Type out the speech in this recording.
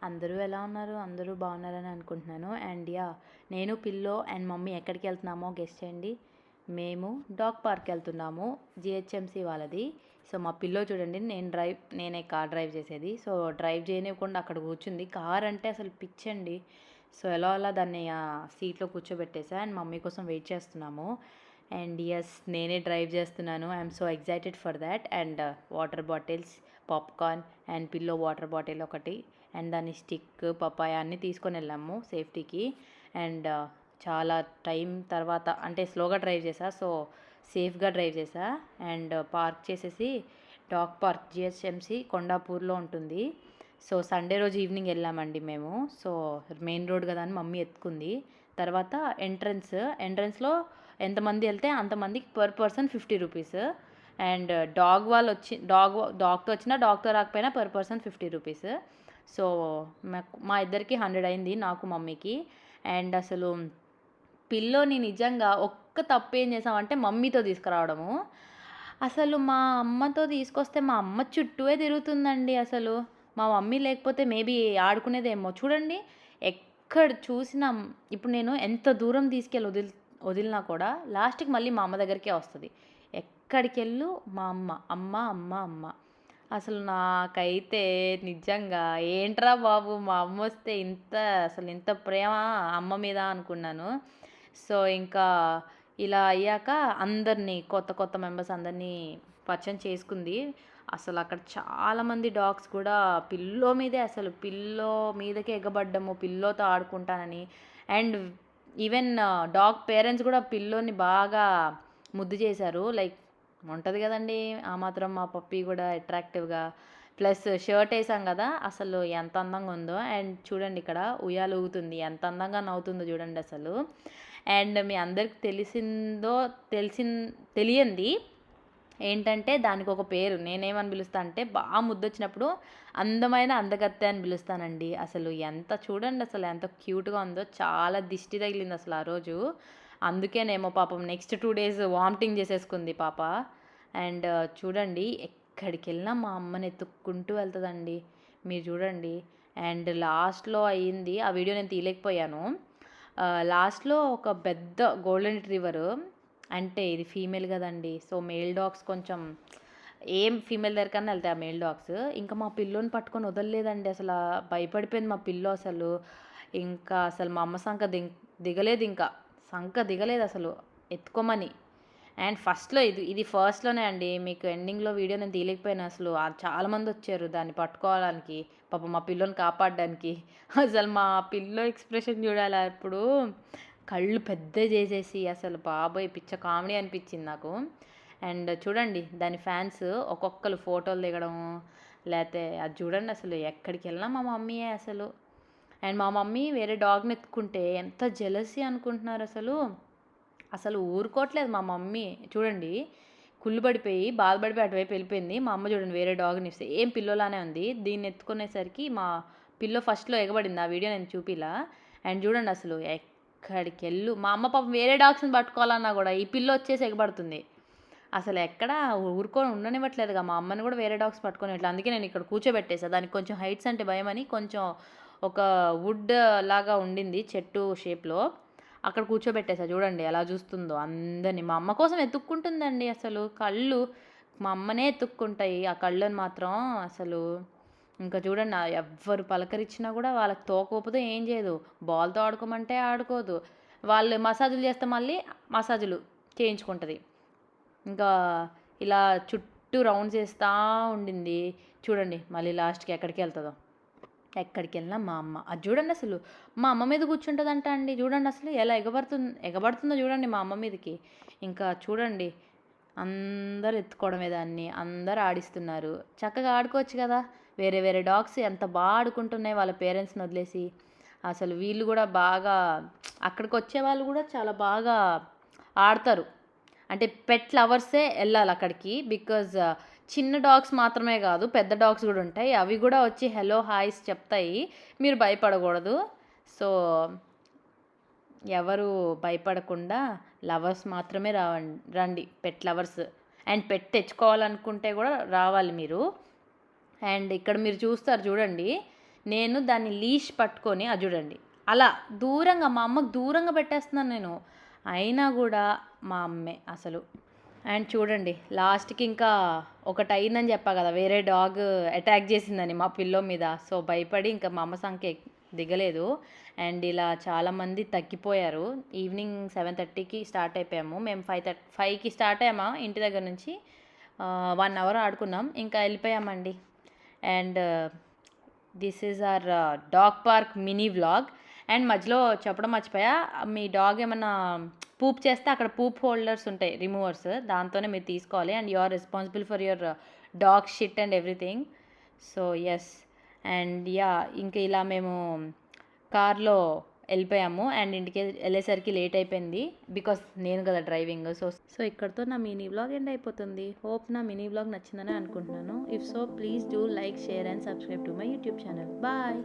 అందరూ ఎలా ఉన్నారు? అందరూ బాగున్నారని అనుకుంటున్నాను. అండ్ నేను పిల్లో అండ్ మమ్మీ ఎక్కడికి వెళ్తున్నామో గెస్ చేయండి. మేము డాగ్ పార్క్ వెళ్తున్నాము, జిహెచ్ఎంసి వాళ్ళది. సో మా పిల్లో చూడండి, నేనే కార్ డ్రైవ్ చేసేది. సో డ్రైవ్ చేయనివ్వకుండా అక్కడ కూర్చుంది. కార్ అంటే అసలు పిచ్చండి. సో ఎలా అలా దాన్ని సీట్లో కూర్చోబెట్టేసా అండ్ మమ్మీ కోసం వెయిట్ చేస్తున్నాము. అండ్ నేనే డ్రైవ్ చేస్తున్నాను. I'm so excited for that. And water bottles, popcorn and pillow water bottle ఒకటి, అండ్ దాని స్టిక్, పపాయ అన్నీ తీసుకొని వెళ్ళాము సేఫ్టీకి. అండ్ చాలా టైం తర్వాత అంటే స్లోగా డ్రైవ్ చేసా, సో సేఫ్గా డ్రైవ్ చేసా. అండ్ పార్క్ చేసేసి డాగ్ పార్క్ జిహెచ్ఎంసి కొండాపూర్లో ఉంటుంది. సో సండే రోజు ఈవినింగ్ వెళ్ళామండి మేము. సో మెయిన్ రోడ్ కదా అని మమ్మీ ఎత్తుకుంది. తర్వాత ఎంట్రన్స్లో ఎంతమంది వెళ్తే అంతమందికి పర్ పర్సన్ 50 రూపీస్. అండ్ డాగ్తో వచ్చినా డాగ్తో రాకపోయినా పర్ పర్సన్ 50 రూపీస్. సో మా ఇద్దరికి 100 అయింది, నాకు మమ్మీకి. అండ్ అసలు పిల్లోని నిజంగా ఒక్క తప్పు ఏం చేసామంటే మమ్మీతో తీసుకురావడము. అసలు మా అమ్మతో తీసుకొస్తే మా అమ్మ చుట్టూవే తిరుగుతుందండి. అసలు మా మమ్మీ లేకపోతే మేబీ ఆడుకునేదేమో. చూడండి, ఎక్కడ చూసినా ఇప్పుడు నేను ఎంత దూరం తీసుకెళ్ళి వదిలినా కూడా లాస్ట్కి మళ్ళీ మా అమ్మ దగ్గరికే వస్తుంది. ఎక్కడికెళ్ళు మా అమ్మ అమ్మ అమ్మ అమ్మ. అసలు నాకైతే నిజంగా ఏంట్రా బాబు, మా అమ్మ వస్తే ఇంత ప్రేమ అమ్మ మీద అనుకున్నాను. సో ఇంకా ఇలా అయ్యాక అందరినీ కొత్త మెంబర్స్ అందరినీ పరిచయం చేసుకుంది. అసలు అక్కడ చాలామంది డాగ్స్ కూడా పిల్లో మీదకే ఎగబడ్డము, పిల్లోతో ఆడుకుంటానని. అండ్ ఈవెన్ డాగ్ పేరెంట్స్ కూడా పిల్లోని బాగా ముద్దు చేశారు. లైక్ ఉంటుంది కదండి, ఆ మాత్రం మా పప్పీ కూడా అట్రాక్టివ్గా. ప్లస్ షర్ట్ వేసాం కదా, అసలు ఎంత అందంగా ఉందో. అండ్ చూడండి, ఇక్కడ ఉయ్యాలు ఊగుతుంది, ఎంత అందంగా నవ్వుతుందో చూడండి అసలు. అండ్ మీ అందరికి తెలియంది ఏంటంటే దానికి ఒక పేరు. నేనేమని పిలుస్తా అంటే, బాగా ముద్దొచ్చినప్పుడు అందమైన అందగత్తె అని పిలుస్తానండి. అసలు చూడండి అసలు ఎంత క్యూట్గా ఉందో. చాలా దిష్టి తగిలింది అసలు ఆ రోజు. అందుకేనేమో పాపం నెక్స్ట్ 2 days వామిటింగ్ చేసేసుకుంది పాప. అండ్ చూడండి, ఎక్కడికి వెళ్ళినా మా అమ్మని ఎత్తుక్కుంటూ వెళ్తుందండి, మీరు చూడండి. అండ్ లాస్ట్లో అయ్యింది, ఆ వీడియో నేను తీయలేకపోయాను. లాస్ట్లో ఒక పెద్ద గోల్డెన్ రిట్రీవర్, అంటే ఇది ఫీమేల్ కదండి. సో మేల్ డాగ్స్ కొంచెం ఏం ఫీమేల్ దగ్గరకన్నా వెళ్తాయి ఆ మేల్ డాగ్స్. ఇంకా మా పిల్లోని పట్టుకొని వదలలేదండి. అసలు భయపడిపోయింది మా పిల్లో అసలు. ఇంకా అసలు మా అమ్మ దిగలేదు, ఇంకా దిగలేదు అసలు ఎత్తుకోమని. అండ్ ఫస్ట్లో ఇది ఫస్ట్లోనే అండి. మీకు ఎండింగ్లో వీడియో నేను తీయలేకపోయాను. అసలు చాలామంది వచ్చారు దాన్ని పట్టుకోవడానికి, పాపం మా పిల్లోని కాపాడడానికి. అసలు మా పిల్లో ఎక్స్ప్రెషన్ చూడాలి అప్పుడు, కళ్ళు పెద్ద చేసేసి అసలు బాబోయ్ పిచ్చ కామెడీ అనిపించింది నాకు. అండ్ చూడండి, దాని ఫ్యాన్స్ ఒక్కొక్కరు ఫోటోలు దిగడం, లేకపోతే అది చూడండి అసలు ఎక్కడికి వెళ్ళినా మా మమ్మీయే అసలు. అండ్ మా మమ్మీ వేరే డాగ్ని ఎత్తుకుంటే ఎంత జెలసీ అనుకుంటున్నారు అసలు ఊరుకోవట్లేదు మా మమ్మీ. చూడండి, కుళ్ళు పడిపోయి బాధపడిపోయి అటువైపు వెళ్ళిపోయింది. మా అమ్మ చూడండి వేరే డాగ్ని సేమ్ పిల్లోలానే ఉంది, దీన్ని ఎత్తుకునేసరికి మా పిల్లో ఫస్ట్లో ఎగబడింది. ఆ వీడియో నేను చూపిలా. అండ్ చూడండి అసలు ఎక్కడికి మా అమ్మ పాపం వేరే డాగ్స్ని పట్టుకోవాలన్నా కూడా ఈ పిల్లో వచ్చేసి ఎగబడుతుంది. అసలు ఎక్కడ ఊరుకొని ఉండనివ్వట్లేదుగా మా అమ్మని కూడా వేరే డాగ్స్ పట్టుకొని ఇట్లా. అందుకే నేను ఇక్కడ కూర్చోబెట్టేసా. దానికి కొంచెం హైట్స్ అంటే భయం అని కొంచెం ఒక వుడ్ లాగా ఉండింది చెట్టు షేప్లో, అక్కడ కూర్చోబెట్టేసా. చూడండి ఎలా చూస్తుందో అందరినీ. మా అమ్మ కోసం ఎత్తుక్కుంటుందండి. అసలు కళ్ళు మా అమ్మనే ఎత్తుక్కుంటాయి ఆ కళ్ళని మాత్రం అసలు. ఇంకా చూడండి, ఎవ్వరు పలకరించినా కూడా వాళ్ళకి తోకపోతే ఏం చేయదు, బాల్తో ఆడుకోమంటే ఆడుకోదు. వాళ్ళు మసాజులు చేస్తే మళ్ళీ మసాజులు చేయించుకుంటుంది. ఇంకా ఇలా చుట్టూ రౌండ్స్ వేస్తూ ఉండింది. చూడండి మళ్ళీ లాస్ట్కి ఎక్కడికి ఎక్కడికి వెళ్ళినా మా అమ్మ. అది చూడండి అసలు మా అమ్మ మీద కూర్చుంటుందంట అండి. చూడండి అసలు ఎలా ఎగబడుతుందో చూడండి మా అమ్మ మీదకి. ఇంకా చూడండి, అందరు ఎత్తుకోవడమే దాన్ని, అందరు ఆడిస్తున్నారు. చక్కగా ఆడుకోవచ్చు కదా. వేరే వేరే డాగ్స్ ఎంత బాగా ఆడుకుంటున్నాయి వాళ్ళ పేరెంట్స్ని వదిలేసి. అసలు వీళ్ళు కూడా బాగా, అక్కడికి వచ్చే వాళ్ళు కూడా చాలా బాగా ఆడతారు. అంటే పెట్ లవర్సే వెళ్ళాలి అక్కడికి. బికాజ్ చిన్న డాగ్స్ మాత్రమే కాదు, పెద్ద డాగ్స్ కూడా ఉంటాయి. అవి కూడా వచ్చి హలో హాయ్స్ చెప్తాయి, మీరు భయపడకూడదు. సో ఎవరు భయపడకుండా లవర్స్ మాత్రమే రండి, పెట్ లవర్స్. అండ్ పెట్ తెచ్చుకోవాలనుకుంటే కూడా రావాలి మీరు. అండ్ ఇక్కడ మీరు చూస్తారు చూడండి, నేను దాన్ని లీష్ పట్టుకొని అది చూడండి అలా దూరంగా మా అమ్మకు దూరంగా పెట్టేస్తున్నాను నేను. అయినా కూడా మా అమ్మే అసలు. అండ్ చూడండి లాస్ట్‌కి ఇంకా ఒకటి అయిందని చెప్పా కదా! వేరే డాగ్ అటాక్ చేసిందని మా పిల్లో మీద. సో, భయపడి ఇంకా మా అమ్మ సంఖ్య దిగలేదు. అండ్ ఇలా చాలామంది తగ్గిపోయారు. ఈవినింగ్ 7:30కి స్టార్ట్ అయిపోయాము. మేము 5కి స్టార్ట్ అయ్యామా ఇంటి దగ్గర నుంచి. 1 అవర్ ఆడుకున్నాం. ఇంకా వెళ్ళిపోయామండి. And this is our dog park mini vlog. And మధ్యలో చెప్పడం మర్చిపోయా, మీ డాగ్ ఏమన్నా పూప్ చేస్తే అక్కడ పూప్ హోల్డర్స్ ఉంటాయి, రిమూవర్స్. దాంతోనే మీరు తీసుకోవాలి. And you are responsible for your dog shit and everything. So yes. And yeah ఇంక ఇలా మేము కార్లో వెళ్ళిపోయాము. అండ్ ఇంటికి వెళ్ళేసరికి లేట్ అయిపోయింది, బికాస్ నేను కదా డ్రైవింగ్. సో ఇక్కడితో నా మినీ వ్లాగ్ ఎండ్ అయిపోతుంది. హోప్ నా మినీ వ్లాగ్ నచ్చిందని అనుకుంటున్నాను. If so please do like, share and subscribe to my YouTube channel. Bye.